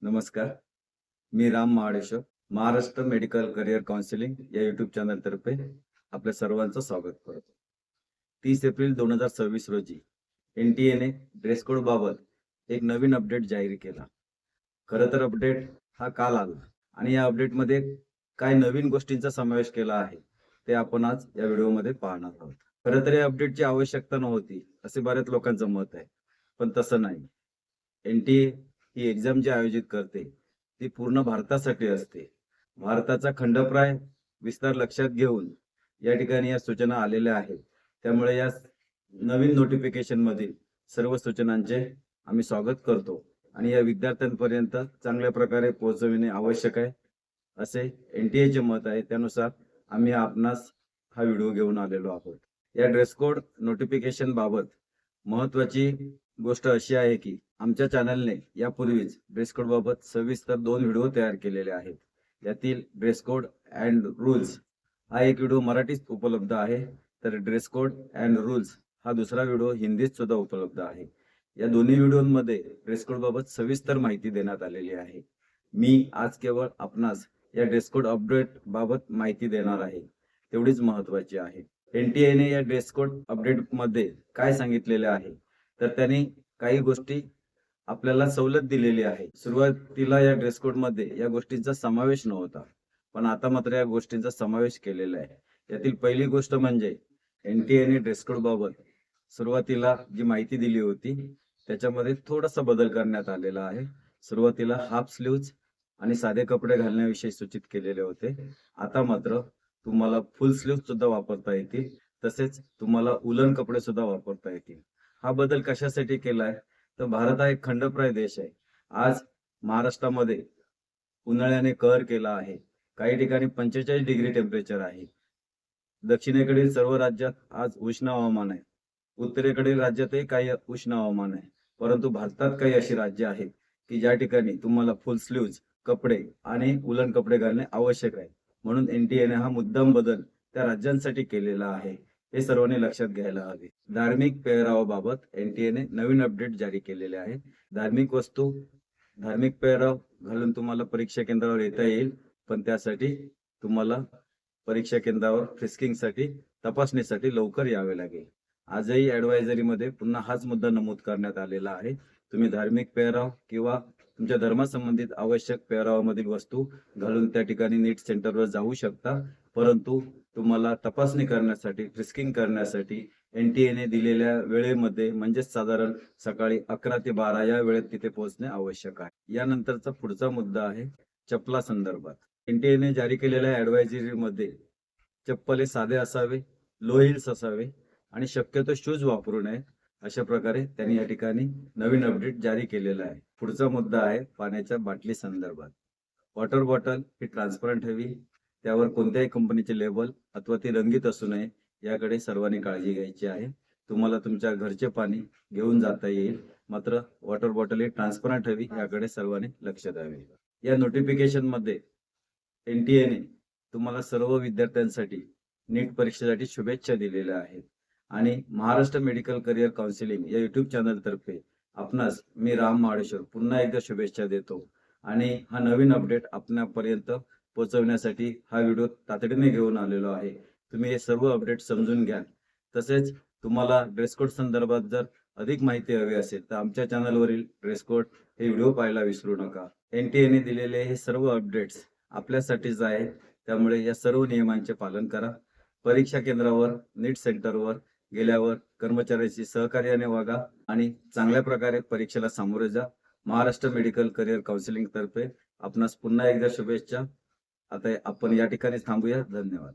नमस्कार. मी Ram Mahadeshwar. Maharashtra medical career counselling या यूट्यूब चॅनल तर्फे आपल्या सर्वांचं स्वागत करतो. 30 एप्रिल 2026 रोजी एनटीएने ड्रेस कोड बाबत एक नवीन अपडेट जाहीर केला. खरं तर अपडेट हा काल आला आणि या अपडेटमध्ये काय नवीन गोष्टींचा समावेश केला आहे ते आपण आज या व्हिडिओमध्ये पाहणार आहोत. खरं तर या अपडेटची आवश्यकता नव्हती असे बऱ्याच लोकांचं मत आहे, पण तसं नाही. एनटीए ही एक्झाम जी आयोजित करते ती पूर्ण भारतासाठी असते. भारताचा खंडप्राय विस्तार लक्षात घेऊन या ठिकाणी या सूचना आलेल्या आहेत. त्यामुळे या नवीन नोटिफिकेशन मधील सर्व सूचनांचे आम्ही स्वागत करतो आणि या विद्यार्थ्यांपर्यंत चांगल्या प्रकारे पोहोचविणे आवश्यक आहे असे एनटीएचे मत आहे. त्यानुसार आम्ही आपणास हा व्हिडिओ घेऊन आलेलो आहोत. या ड्रेस कोड नोटिफिकेशन बाबत महत्वाची गोष्ट अशी आहे की आमच्या चॅनलने यापूर्वीच ड्रेस कोड बाबत सविस्तर 2 व्हिडिओ तयार केलेले आहेत. यातील ड्रेस कोड अँड रूल्स हा एक व्हिडिओ मराठीत उपलब्ध आहे, तर ड्रेस कोड अँड रूल्स हा दुसरा व्हिडिओ हिंदीत सुद्धा उपलब्ध आहे. या दोन्ही व्हिडिओमध्ये ड्रेस कोड बाबत सविस्तर माहिती देण्यात आलेली आहे. मी आज केवळ आपणास या ड्रेस कोड अपडेट बाबत माहिती देणार आहे, तेवढीच महत्वाची आहे. एनटीएने या ड्रेस कोड अपडेट मध्ये काय सांगितलेले आहे, तर त्यांनी काही गोष्टी आपल्याला सवलत दिलेली आहे. सुरुवातीला या ड्रेस कोड मध्ये या गोष्टींचा समावेश नव्हता, पण आता मात्र या गोष्टींचा समावेश केलेला आहे. यातील पहिली गोष्ट म्हणजे एनटीएने ड्रेस कोड बाबत सुरुवातीला जी माहिती दिली होती त्याच्यामध्ये थोडासा बदल करण्यात आलेला आहे. सुरुवातीला हाफ स्लीव्ज आणि साधे कपडे घालण्याविषयी सूचित केलेले होते. आता मात्र तुम्हाला फुल स्लीव्ज सुद्धा वापरता येतील, तसेच तुम्हाला उलन कपडे सुद्धा वापरता येतील. हा बदल कशासाठी केलाय, तर भारत हा एक खंडप्राय देश आहे. आज महाराष्ट्रामध्ये उन्हाळ्याने कहर केला आहे. काही ठिकाणी 45 डिग्री टेम्परेचर आहे. दक्षिणेकडील सर्व राज्यात आज उष्ण हवामान आहे. उत्तरेकडील राज्यातही काही उष्ण हवामान आहे. परंतु भारतात काही अशी राज्य आहेत की ज्या ठिकाणी तुम्हाला फुल स्लीव्ज कपडे आणि उलन कपडे घालणे आवश्यक आहे. म्हणून एनटीएने हा मुद्दाम बदल त्या राज्यांसाठी केलेला आहे. हे सर्वांनी लक्षात घ्यायला हवे. धार्मिक पेहरावाबाबत एनटीएने नवीन अपडेट जारी केलेले आहे. धार्मिक पेहराव घालून तुम्हाला परीक्षा केंद्रावर येता येईल, पण त्यासाठी तुम्हाला परीक्षा केंद्रावर फ्रिस्किंगसाठी तपासणीसाठी लवकर यावे लागेल. आजही ऍडवायझरी मध्ये पुन्हा हाच मुद्दा नमूद करण्यात आलेला आहे. तुम्ही धार्मिक पेहराव किंवा तुमच्या धर्मासंबंधित आवश्यक पेहरावामधील वस्तू घालून त्या ठिकाणी नीट सेंटरवर जाऊ शकता, परंतु तुम्हाला तपासणी करण्यासाठी फ्रिस्किंग करण्यासाठी एनटीएने दिलेल्या वेळेमध्ये म्हणजेच साधारण सकाळी 11 ते 12 या वेळेत तिथे पोहोचणे आवश्यक आहे. यानंतरचा पुढचा मुद्दा आहे चप्पला संदर्भात. एनटीएने जारी केलेल्या ऍडवायझरी मध्ये चप्पल हे साधे असावे, लो हिल्स असावे आणि शक्यतो शूज वापरू नये अशा प्रकारे त्यांनी या ठिकाणी नवीन अपडेट जारी केलेला आहे. पुढचा मुद्दा आहे पाण्याच्या बाटली संदर्भात. वॉटर बॉटल ही ट्रान्सपरंट हवी, त्यावर कोणत्याही कंपनीचे लेबल अथवा ती रंगीत असू नये याकडे सर्वांनी काळजी घ्यायची आहे. तुम्हाला तुमच्या घरचे पाणी घेऊन जाता येईल, मात्र वॉटर बॉटल ही ट्रान्सपरंट हवी याकडे सर्वांनी लक्ष द्यावे. या नोटिफिकेशन मध्ये एनटीएने तुम्हाला सर्व विद्यार्थ्यांसाठी नीट परीक्षेसाठी शुभेच्छा दिलेल्या आहेत आणि महाराष्ट्र मेडिकल करिअर काउन्सिलिंग या युट्यूब चॅनल तर्फे आपणास मी राम महाडेश्वर पुन्हा एकदा शुभेच्छा देतो आणि हा नवीन अपडेट आपल्यापर्यंत पोहोचवण्यासाठी हा व्हिडिओ तातडीने घेऊन आलेलो आहे. तुम्ही हे सर्व अपडेट समजून घ्या. तसेच तुम्हाला ड्रेस कोड संदर्भात जर अधिक माहिती हवी असेल तर आमच्या चॅनलवरील ड्रेस कोड हे व्हिडिओ पाहायला विसरू नका. एनटीएने दिलेले हे सर्व अपडेट्स आपल्यासाठीच आहे, त्यामुळे या सर्व नियमांचे पालन करा. परीक्षा केंद्रावर नीट सेंटरवर गेल्यावर कर्मचाऱ्यांशी सहकार्याने वागा आणि चांगल्या प्रकारे परीक्षेला सामोरे जा. महाराष्ट्र मेडिकल करिअर काउन्सिलिंग तर्फे आपणास पुन्हा एकदा शुभेच्छा. आता आपण या ठिकाणी थांबूया. धन्यवाद.